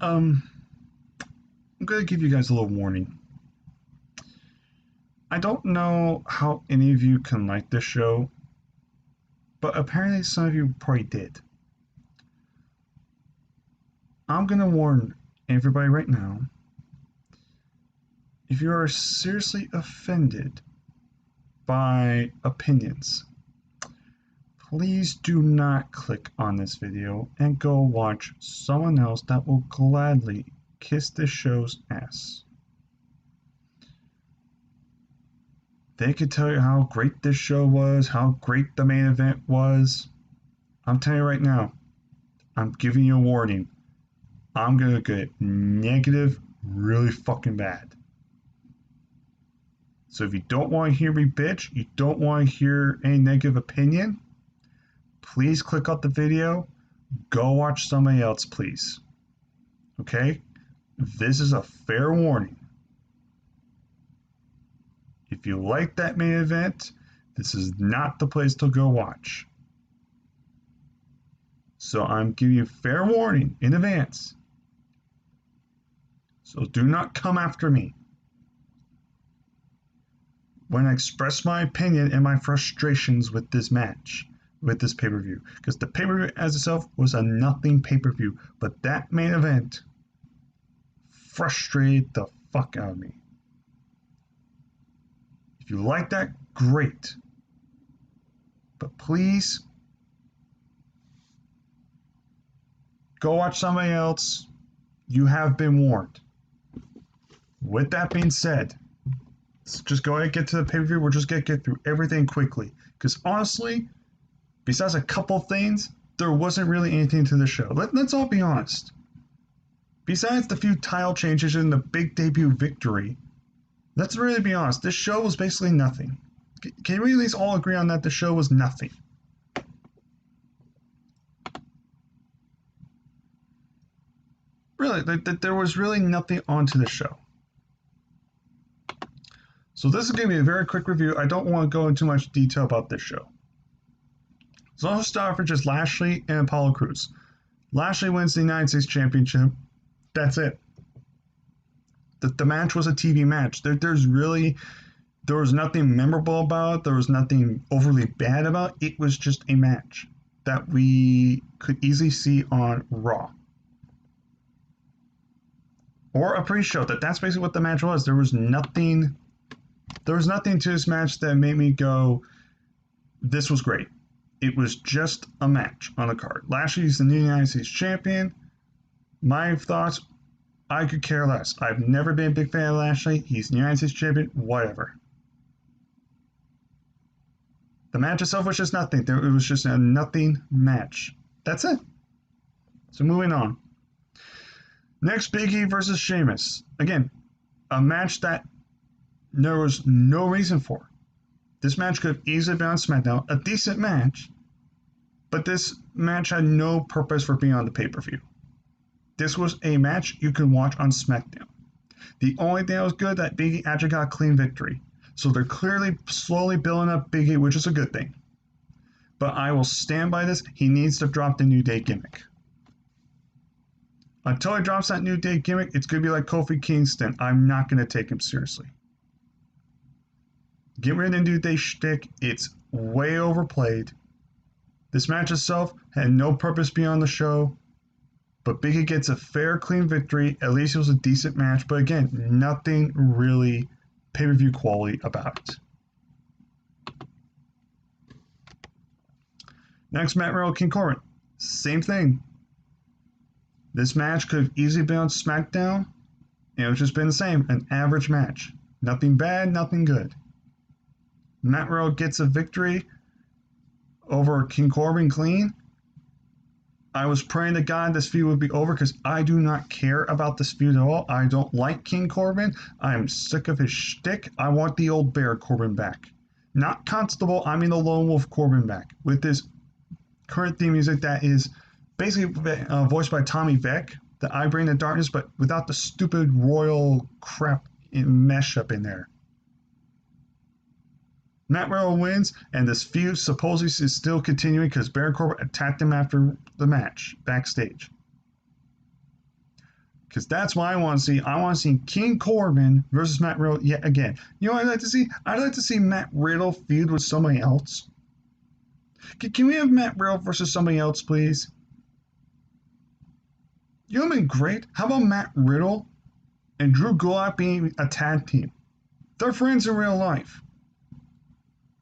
I'm gonna give you guys a little warning. I don't know how any of you can like this show, but apparently some of you probably did. I'm gonna warn everybody right now. If you are seriously offended by opinions, please do not click on this video and go watch someone else that will gladly kiss this show's ass. They could tell you how great this show was, how great the main event was. I'm telling you right now, I'm giving you a warning. I'm gonna get negative really fucking bad. So if you don't want to hear me bitch, you don't want to hear any negative opinion, please click off the video, go watch somebody else, please. Okay? This is a fair warning. If you like that main event, this is not the place to go watch. So I'm giving you fair warning in advance. So do not come after me when I express my opinion and my frustrations with this match, with this pay-per-view. Because the pay-per-view as itself was a nothing pay-per-view, but that main event frustrated the fuck out of me. If you like that, great. But please, go watch somebody else. You have been warned. With that being said, let's just go ahead and get to the pay-per-view. We're just going to get through everything quickly. Because honestly, besides a couple things, there wasn't really anything to the show. Let's all be honest. Besides the few title changes and the big debut victory, let's really be honest. This show was basically nothing. Can we at least all agree on that? The show was nothing. Really, there was really nothing onto the show. So this is going to be a very quick review. I don't want to go into much detail about this show. So I'll start with just Lashley and Apollo Crews. Lashley wins the United States Championship. That's it. The match was a TV match. There was nothing memorable about it. There was nothing overly bad about it. It was just a match that we could easily see on Raw. Or a pre-show. That's basically what the match was. There was nothing to this match that made me go, this was great. It was just a match on the card. Lashley's the new United States champion. My thoughts, I could care less. I've never been a big fan of Lashley. He's the United States champion, whatever. The match itself was just nothing. It was just a nothing match. That's it. So moving on. Next, Big E versus Sheamus. Again, a match that there was no reason for. This match could have easily been on SmackDown. A decent match, but this match had no purpose for being on the pay-per-view. This was a match you could watch on SmackDown. The only thing that was good, that Big E actually got a clean victory. So they're clearly slowly building up Big E, which is a good thing. But I will stand by this. He needs to drop the New Day gimmick. Until he drops that New Day gimmick, it's going to be like Kofi Kingston. I'm not going to take him seriously. Get rid of the New Day shtick. It's way overplayed. This match itself had no purpose beyond the show. But Big E gets a fair, clean victory. At least it was a decent match. But again, nothing really pay-per-view quality about it. Next, Matt Riddle, King Corbin. Same thing. This match could have easily been on SmackDown. And it would just been the same. An average match. Nothing bad, nothing good. Matt Riddle gets a victory over King Corbin clean. I was praying to God this feud would be over because I do not care about this feud at all. I don't like King Corbin. I am sick of his shtick. I want the old Bear Corbin back. Not Constable, I mean the Lone Wolf Corbin back. With this current theme music that is basically voiced by Tommy Veck, that I Bring the Darkness, but without the stupid royal crap mesh up in there. Matt Riddle wins, and this feud supposedly is still continuing because Baron Corbin attacked him after the match backstage. Because that's what I want to see. I want to see King Corbin versus Matt Riddle yet again. You know what I'd like to see? I'd like to see Matt Riddle feud with somebody else. Can we have Matt Riddle versus somebody else, please? You know what would be great? How about Matt Riddle and Drew Gulak being a tag team? They're friends in real life.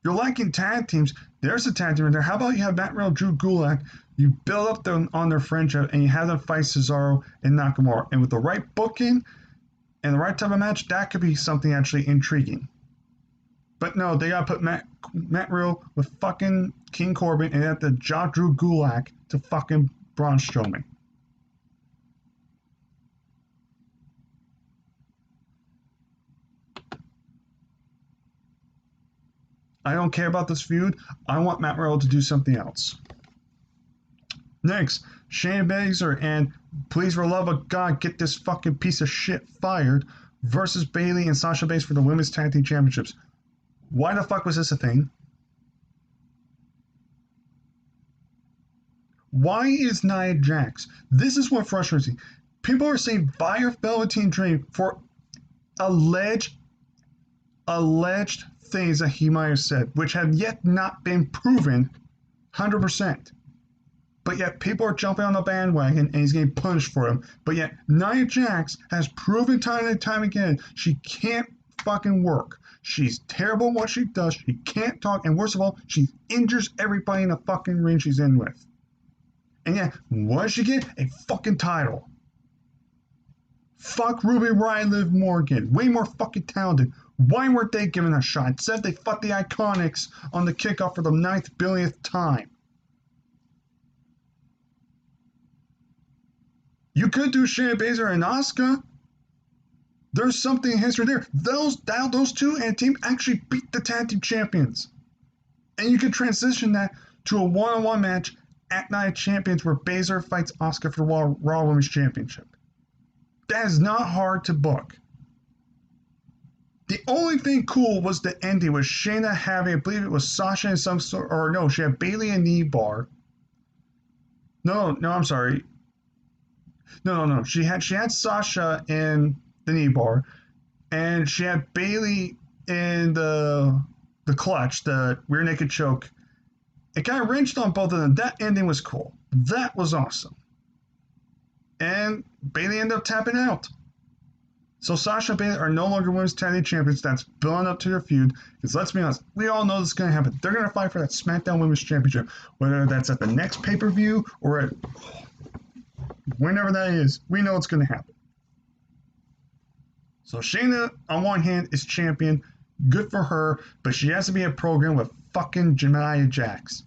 You're liking tag teams. There's a tag team in there. How about you have Matt Riddle, Drew Gulak? You build up on their friendship and you have them fight Cesaro and Nakamura. And with the right booking and the right type of match, that could be something actually intriguing. But no, they gotta put Matt Riddle with fucking King Corbin and they have to job Drew Gulak to fucking Braun Strowman. I don't care about this feud. I want Matt Riddle to do something else. Next, Shayna Baszler and please for the love of God get this fucking piece of shit fired versus Bayley and Sasha Banks for the Women's Tag Team Championships. Why the fuck was this a thing? Why is Nia Jax? This is what frustrates me. People are saying fire Velveteen Dream for alleged things that he might have said, which have yet not been proven 100%. But yet people are jumping on the bandwagon and he's getting punished for them. But yet Nia Jax has proven time and time again she can't fucking work. She's terrible at what she does. She can't talk. And worst of all, she injures everybody in the fucking ring she's in with. And yeah, what does she get? A fucking title. Fuck Ruby Riott, Liv Morgan. Way more fucking talented. Why weren't they given a shot? Instead, they fought the Iconics on the kickoff for the 9th billionth time. You could do Shayna Baszler and Asuka. There's something in history there. Those two and team actually beat the tag team champions. And you could transition that to a one-on-one match at Night of Champions where Baszler fights Asuka for the Raw Women's Championship. That is not hard to book. The only thing cool was the ending with Shayna having, I believe it was Sasha and some sort, or no, she had Bayley and knee bar. No, I'm sorry. No. She had Sasha in the knee bar, and she had Bayley in the clutch, the rear naked choke. It kind of wrenched on both of them. That ending was cool. That was awesome. And Bayley ended up tapping out. So Sasha and Bayley are no longer women's tag team champions. That's building up to their feud. Because let's be honest, we all know this is going to happen. They're going to fight for that SmackDown Women's Championship, whether that's at the next pay-per-view or at whenever that is. We know it's going to happen. So Shayna, on one hand, is champion. Good for her, but she has to be a program with fucking Nia Jax.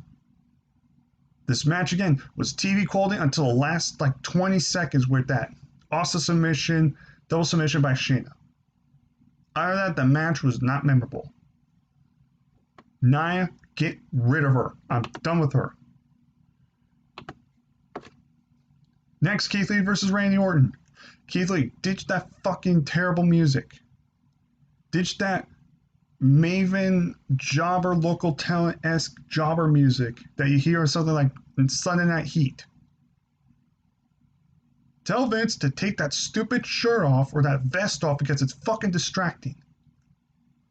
This match, again, was TV quality until the last, 20 seconds with that awesome submission, double submission by Shayna. Other than that, the match was not memorable. Nia, get rid of her. I'm done with her. Next, Keith Lee versus Randy Orton. Keith Lee, ditch that fucking terrible music. Ditch that Maven jobber local talent-esque jobber music that you hear on something like Sunday Night Heat. Tell Vince to take that stupid shirt off or that vest off because it's fucking distracting.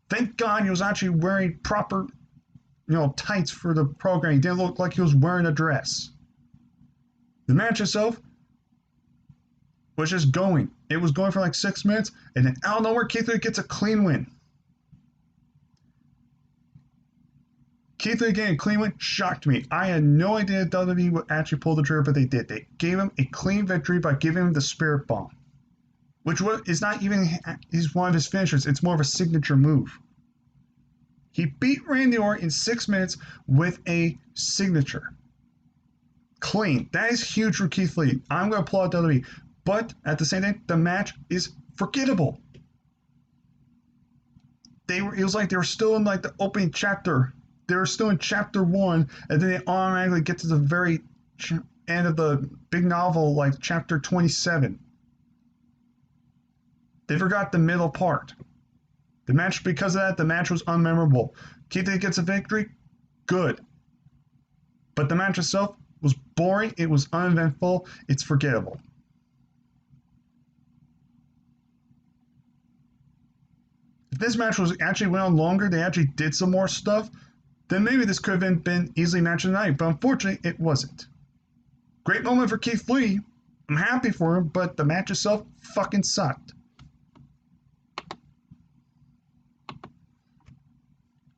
Thank God he was actually wearing proper, tights for the program. He didn't look like he was wearing a dress. The match itself was just going. It was going for 6 minutes, and then out of nowhere, Keith Lee gets a clean win. Keith Lee getting a clean win shocked me. I had no idea WWE would actually pull the trigger, but they did. They gave him a clean victory by giving him the Spirit Bomb, which is not even one of his finishers. It's more of a signature move. He beat Randy Orton in 6 minutes with a signature. Clean. That is huge for Keith Lee. I'm going to applaud WWE. But at the same time, the match is forgettable. It was like they were still in the opening chapter. They were still in chapter 1, and then they automatically get to the very end of the big novel, chapter 27. They forgot the middle part. The match, because of that, the match was unmemorable. Keith Lee gets a victory, good. But the match itself was boring, it was uneventful, it's forgettable. If this match was actually went on longer, they actually did some more stuff, then maybe this could have been easily match of the night. But unfortunately, it wasn't. Great moment for Keith Lee. I'm happy for him, but the match itself fucking sucked.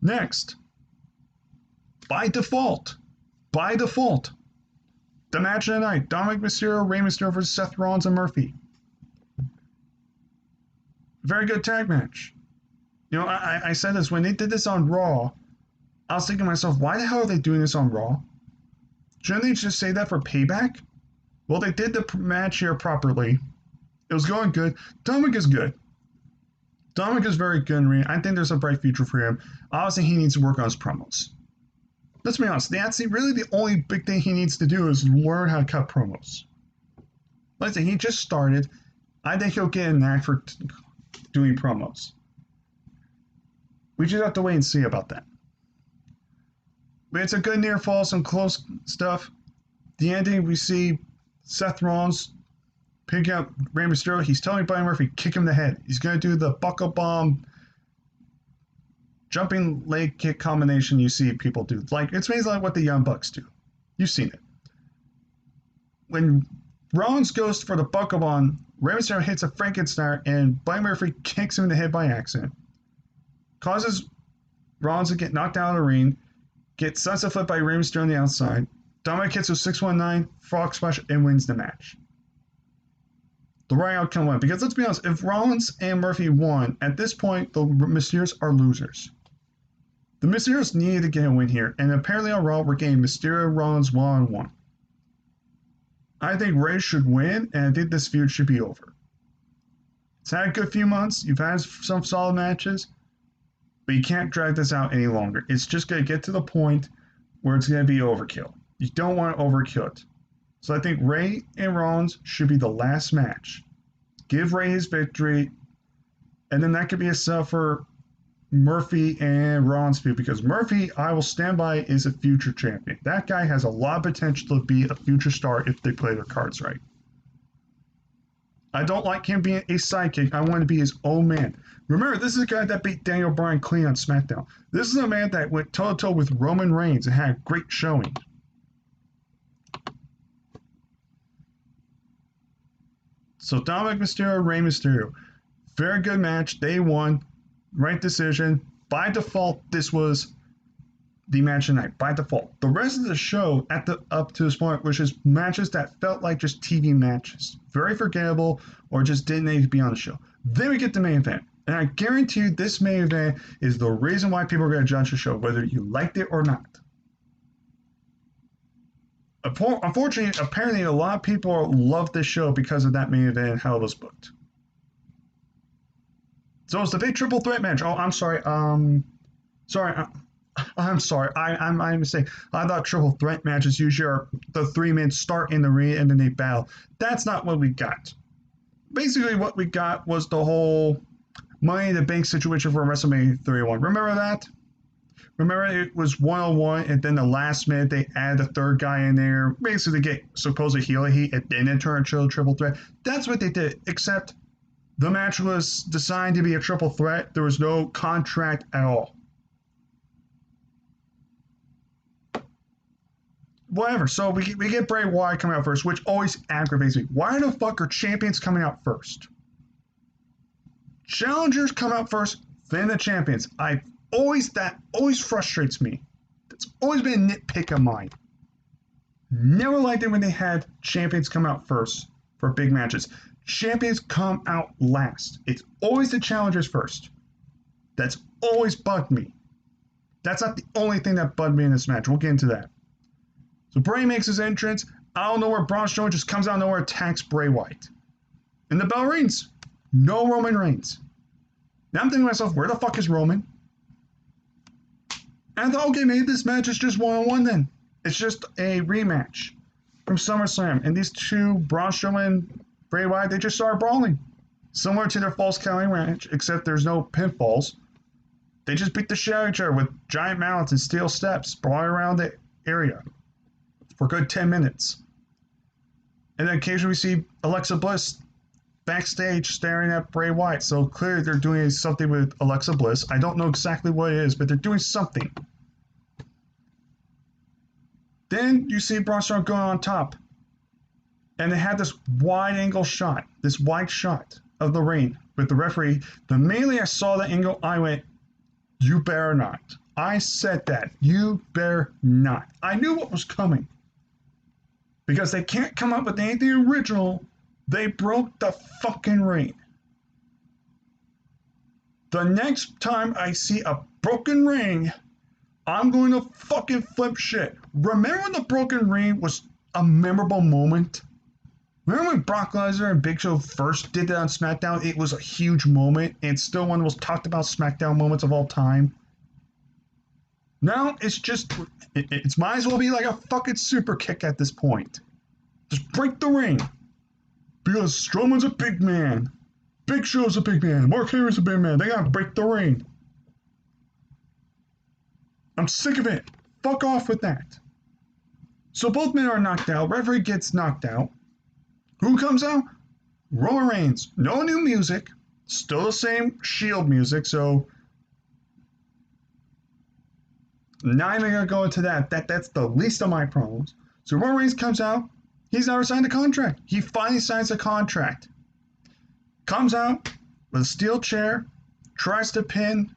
Next, by default, the match of the night: Dominic Mysterio, Rey Mysterio versus Seth Rollins and Murphy. Very good tag match. You know, I said this when they did this on Raw. I was thinking to myself, why the hell are they doing this on Raw? Shouldn't they just say that for Payback? Well, they did the match here properly. It was going good. Dominic is good. Dominic is very good in ring. I think there's a bright future for him. Obviously, he needs to work on his promos. Let's be honest. That's really the only big thing he needs to do is learn how to cut promos. Like I said, he just started. I think he'll get a knack for doing promos. We just have to wait and see about that. But it's a good near fall, some close stuff. The ending, we see Seth Rollins pick up Rey Mysterio. He's telling Buddy Murphy, kick him in the head. He's going to do the buckle bomb jumping leg kick combination you see people do. Like, it's basically like what the Young Bucks do. You've seen it. When Rollins goes for the buckle bomb, Rey Mysterio hits a Frankenstein and Buddy Murphy kicks him in the head by accident. Causes Rollins to get knocked out of the ring, gets sunset flip by Rey Mysterio on the outside. Dominic hits a 619, frog splash, and wins the match. The right outcome won. Because let's be honest, if Rollins and Murphy won, at this point, the Mysterios are losers. The Mysterios needed to get a win here, and apparently on Raw, we're getting Mysterio Rollins one-on-one. I think Rey should win, and I think this feud should be over. It's had a good few months. You've had some solid matches, but you can't drag this out any longer. It's just going to get to the point where it's going to be overkill. You don't want to overkill it. So I think Rey and Rollins should be the last match. Give Rey his victory, and then that could be a sell for Murphy and Rollins feud, because Murphy, I will stand by, is a future champion. That guy has a lot of potential to be a future star if they play their cards right. I don't like him being a sidekick. I want to be his own man. Remember, this is a guy that beat Daniel Bryan clean on SmackDown. This is a man that went toe-to-toe with Roman Reigns and had a great showing. So Dominic Mysterio, Rey Mysterio. Very good match. They won. Right decision. By default, this was the match of the night. By default. The rest of the show up to this point was just matches that felt like just TV matches. Very forgettable, or just didn't need to be on the show. Then we get the main event. And I guarantee you this main event is the reason why people are going to judge the show, whether you liked it or not. Unfortunately, apparently a lot of people love this show because of that main event and how it was booked. So it's the big triple threat match. Oh, I'm sorry. I'm sorry. I'm mistaken. I thought triple threat matches usually are the 3 men start in the ring and then they battle. That's not what we got. Basically, what we got was the whole Money in the Bank situation for WrestleMania 31. Remember that? Remember, it was 1-on-1, and then the last minute they add a third guy in there, basically to get supposed heel heat, and then it turned into a triple threat. That's what they did, except the match was designed to be a triple threat. There was no contract at all. Whatever. So we get Bray Wyatt coming out first, which always aggravates me. Why the fuck are champions coming out first? Challengers come out first, then the champions. That always frustrates me. That's always been a nitpick of mine. Never liked it when they had champions come out first for big matches. Champions come out last. It's always the challengers first. That's always bugged me. That's not the only thing that bugged me in this match. We'll get into that. So Bray makes his entrance. I don't know where Braun Strowman just comes out of nowhere, attacks Bray Wyatt. And the bell rings. No Roman Reigns. Now I'm thinking to myself, where the fuck is Roman? And I thought, okay, maybe this match is just 1-on-1 then. It's just a rematch from SummerSlam. And these two, Braun Strowman and Bray Wyatt, they just started brawling. Similar to their Falls Count match, except there's no pinfalls. They just beat the shit out of each other with giant mallets and steel steps, brawling around the area for a good 10 minutes. And then occasionally we see Alexa Bliss backstage staring at Bray Wyatt. So clearly they're doing something with Alexa Bliss. I don't know exactly what it is, but they're doing something. Then you see Braun Strowman going on top. And they had this wide angle shot, this wide shot of the ring with the referee. The minute I saw the angle, I went, you better not. I said that. You better not. I knew what was coming. Because they can't come up with anything original. They broke the fucking ring. The next time I see a broken ring, I'm going to fucking flip shit. Remember when the broken ring was a memorable moment? Remember when Brock Lesnar and Big Show first did that on SmackDown? It was a huge moment, and still one of the most talked about SmackDown moments of all time. Now it's just, it might as well be like a fucking super kick at this point. Just break the ring. Because Strowman's a big man. Big Show's a big man. Mark Henry's a big man. They gotta break the ring. I'm sick of it. Fuck off with that. So both men are knocked out. Referee gets knocked out. Who comes out? Roman Reigns. No new music. Still the same Shield music, so not even gonna go into that. That's the least of my problems. So Roman Reigns comes out. He's never signed a contract. He finally signs a contract. Comes out with a steel chair, tries to pin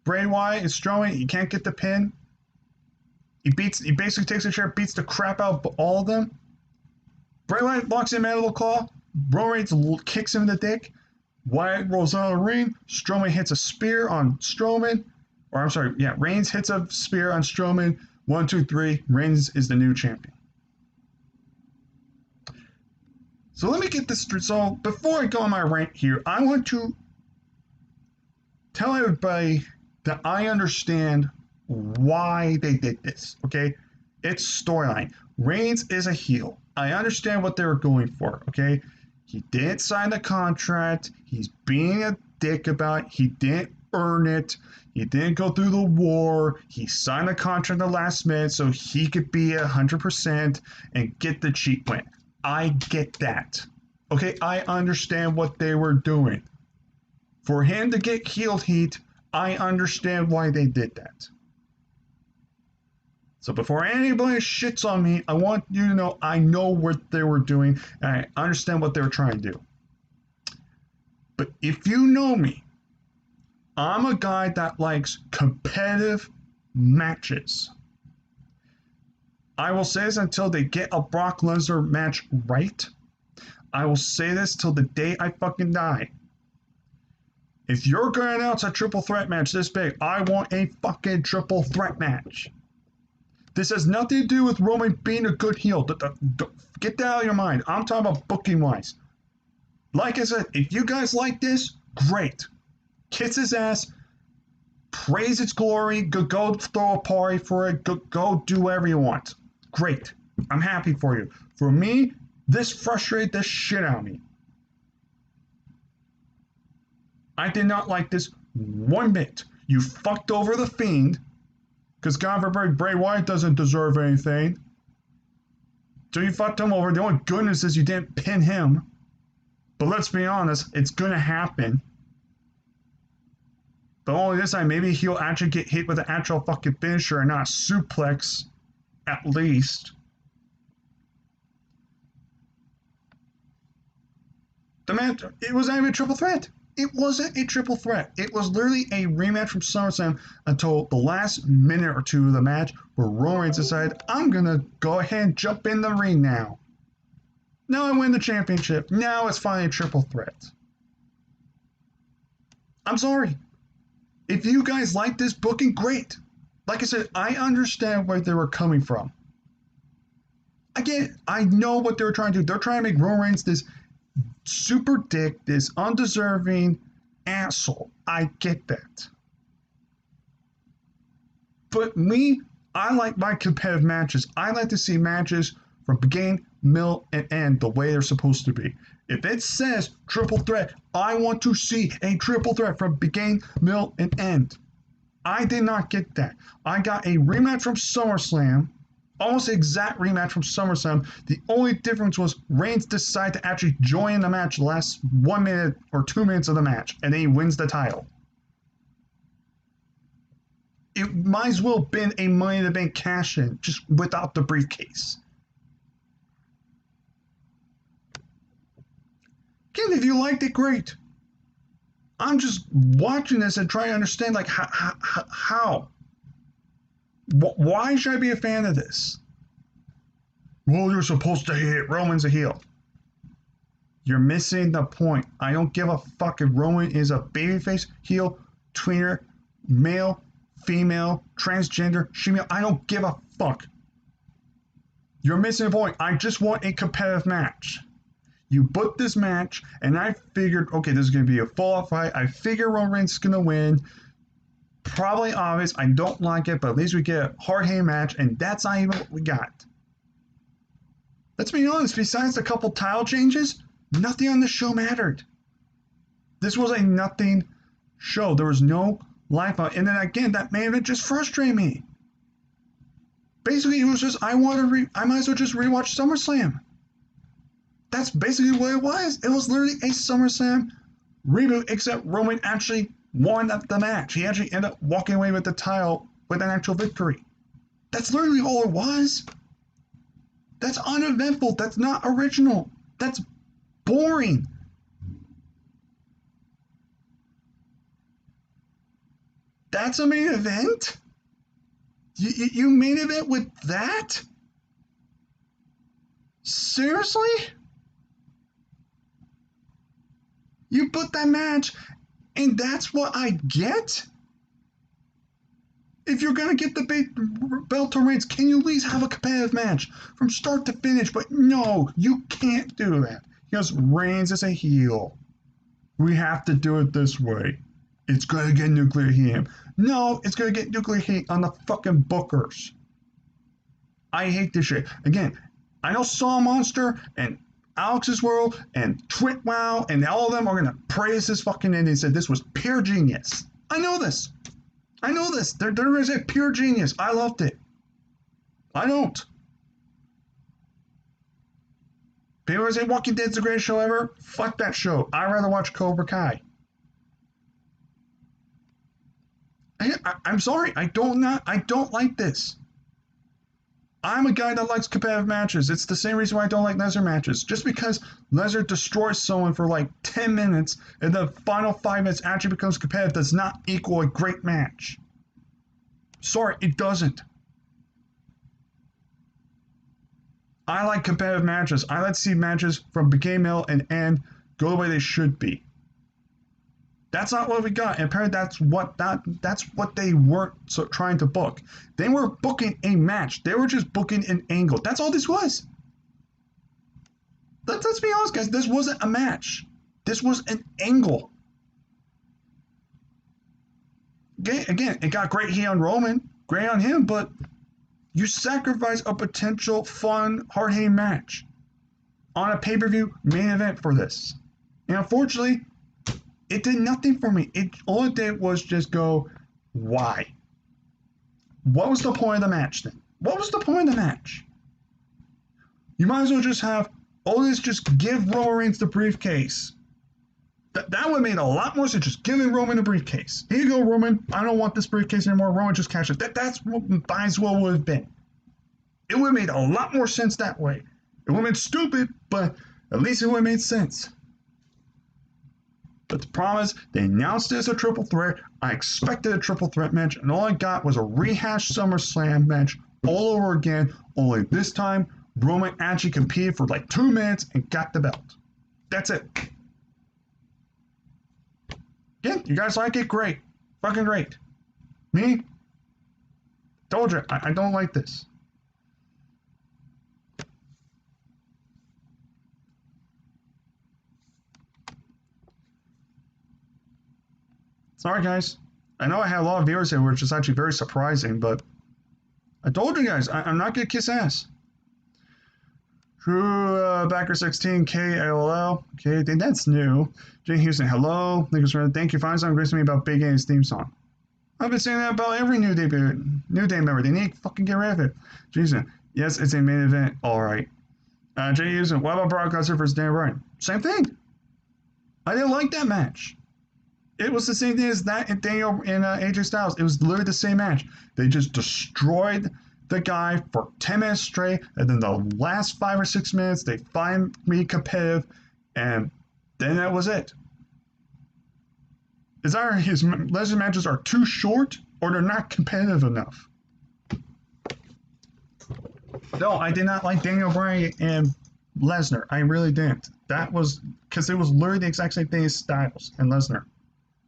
Bray Wyatt and Strowman. He can't get the pin. He basically takes the chair, beats the crap out of all of them. Bray Wyatt locks him mandible claw. Roman Reigns kicks him in the dick. Wyatt rolls out of the ring. Strowman hits a spear on Strowman. Or I'm sorry, yeah, Reigns hits a spear on Strowman. 1, 2, 3. Reigns is the new champion. So let me get this straight. So before I go on my rant here, I want to tell everybody that I understand why they did this, okay? It's storyline. Reigns is a heel. I understand what they were going for, okay? He didn't sign the contract. He's being a dick about it. He didn't earn it. He didn't go through the war. He signed the contract at the last minute so he could be 100% and get the cheap win. I get that. Okay, I understand what they were doing. For him to get heel heat, I understand why they did that. So before anybody shits on me, I want you to know I know what they were doing and I understand what they were trying to do. But if you know me, I'm a guy that likes competitive matches. I will say this until they get a Brock Lesnar match right. I will say this till the day I fucking die. If you're going to announce a triple threat match this big, I want a fucking triple threat match. This has nothing to do with Roman being a good heel. Get that out of your mind. I'm talking about booking wise. Like I said, if you guys like this, great. Kiss his ass. Praise its glory. Go throw a party for it. Go do whatever you want. Great. I'm happy for you. For me, this frustrated the shit out of me. I did not like this one bit. You fucked over the Fiend. Because God forbid, Bray Wyatt doesn't deserve anything. So you fucked him over. The only goodness is you didn't pin him. But let's be honest, it's going to happen. But only this time, maybe he'll actually get hit with an actual fucking finisher and not a suplex, at least. The match, it was not even a triple threat. It wasn't a triple threat. It was literally a rematch from SummerSlam until the last minute or two of the match where Roman Reigns decided, I'm going to go ahead and jump in the ring now. Now I win the championship. Now it's finally a triple threat. I'm sorry. If you guys like this booking, great. Like I said, I understand where they were coming from. Again, I know what they were trying to do. They're trying to make Roman Reigns this super dick, this undeserving asshole. I get that. But me, I like my competitive matches. I like to see matches from beginning, middle, and end the way they're supposed to be. If it says triple threat, I want to see a triple threat from beginning, middle, and end. I did not get that. I got a rematch from SummerSlam Almost the exact rematch from SummerSlam. The only difference was Reigns decided to actually join the match the last 1 minute or 2 minutes of the match, and then he wins the title. It might as well have been a Money in the Bank cash-in, just without the briefcase. Again, if you liked it, great. I'm just watching this and trying to understand, like, how? Why should I be a fan of this? Well, you're supposed to hate Roman's a heel. You're missing the point. I don't give a fuck if Roman is a babyface, heel, tweener, male, female, transgender, shemale. I don't give a fuck. You're missing the point. I just want a competitive match. You booked this match, and I figured, okay, this is going to be a fallout fight. I figure Roman Reigns is going to win. Probably obvious. I don't like it, but at least we get a hard-hitting match, and that's not even what we got. Let's be honest, besides a couple title changes, nothing on the show mattered. This was a nothing show. There was no life on it. And then again, that main event just frustrated me. Basically, it was just, I might as well just rewatch SummerSlam. That's basically what it was. It was literally a SummerSlam reboot, except Roman actually won the match. He actually ended up walking away with the title with an actual victory. That's literally all it was. That's uneventful. That's not original. That's boring. That's a main event? You main event with that? Seriously? You put that match, and that's what I get? If you're going to get the belt to Reigns, can you at least have a competitive match from start to finish? But no, you can't do that. Because Reigns is a heel. We have to do it this way. It's going to get nuclear heat. No, it's going to get nuclear heat on the fucking bookers. I hate this shit. Again, I know Saw Monster and Alex's World and TwitWow and all of them are going to praise this fucking ending and say this was pure genius. I know this. They're going to say pure genius. I loved it. I don't. People say Walking Dead's the greatest show ever. Fuck that show. I'd rather watch Cobra Kai. I'm sorry. I don't like this. I'm a guy that likes competitive matches. It's the same reason why I don't like Lesnar matches. Just because Lesnar destroys someone for like 10 minutes and the final 5 minutes actually becomes competitive does not equal a great match. Sorry, it doesn't. I like competitive matches. I like to see matches from beginning, middle, and end go the way they should be. That's not what we got. And apparently that's what they weren't trying to book. They weren't booking a match. They were just booking an angle. That's all this was. Let's be honest, guys. This wasn't a match. This was an angle. Again, it got great heat on Roman. Great on him, but you sacrifice a potential fun, hard-hitting match on a pay-per-view main event for this. And unfortunately, it did nothing for me. All it did was just go, why? What was the point of the match then? What was the point of the match? You might as well just have, just give Roman Reigns the briefcase. That would have made a lot more sense, just giving Roman a briefcase. Here you go, Roman. I don't want this briefcase anymore. Roman, just cash it. That's what might as well would have been. It would have made a lot more sense that way. It would have been stupid, but at least it would have made sense. But the problem is, they announced it as a triple threat. I expected a triple threat match, and all I got was a rehashed SummerSlam match all over again, only this time, Roman actually competed for like 2 minutes and got the belt. That's it. Yeah, you guys like it? Great. Fucking great. Me? Told you, I don't like this. Sorry, guys. I know I had a lot of viewers here, which is actually very surprising, but I told you guys, I'm not going to kiss ass. True Backer 16, KLL. Okay, I think that's new. Jay Houston, hello. Thank you. Finally, something great to me about Big A's theme song. I've been saying that about every New Day member. They need to fucking get rid of it. Jason, Yes, it's a main event. All right. Jay Uso, what about Brock Lesnar versus Dan Bryan? Same thing. I didn't like that match. It was the same thing as that and Daniel and AJ Styles. It was literally the same match. They just destroyed the guy for 10 minutes straight, and then the last 5 or 6 minutes, they find me competitive, and then that was it. Is either his Lesnar matches are too short, or they're not competitive enough. No, I did not like Daniel Bryan and Lesnar. I really didn't. That was because it was literally the exact same thing as Styles and Lesnar.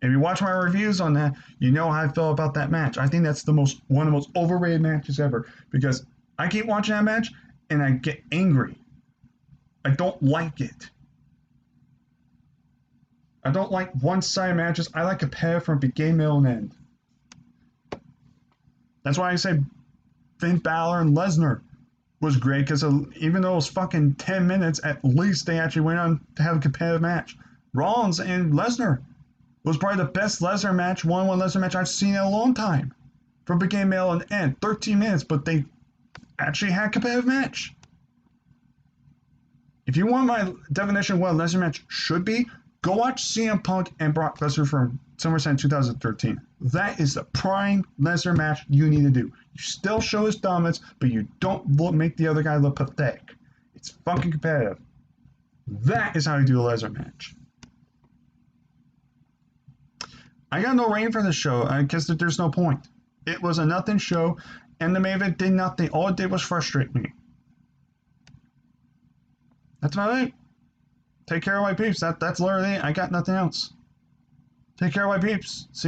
If you watch my reviews on that, you know how I feel about that match. I think that's one of the most overrated matches ever because I keep watching that match and I get angry. I don't like it. I don't like one-sided matches. I like a pair from beginning, middle, and end. That's why I say Finn Balor and Lesnar was great because even though it was fucking 10 minutes, at least they actually went on to have a competitive match. Rollins and Lesnar was probably the best Lesnar match, one-on-one Lesnar match I've seen in a long time. From beginning, middle, and end. 13 minutes, but they actually had a competitive match. If you want my definition of what a Lesnar match should be, go watch CM Punk and Brock Lesnar from SummerSlam 2013. That is the prime Lesnar match you need to do. You still show his dominance, but you don't make the other guy look pathetic. It's fucking competitive. That is how you do a Lesnar match. I got no rating for this show because there's no point. It was a nothing show, and the main event did nothing. All it did was frustrate me. That's about it. Take care of my peeps. That's literally it. I got nothing else. Take care of my peeps. See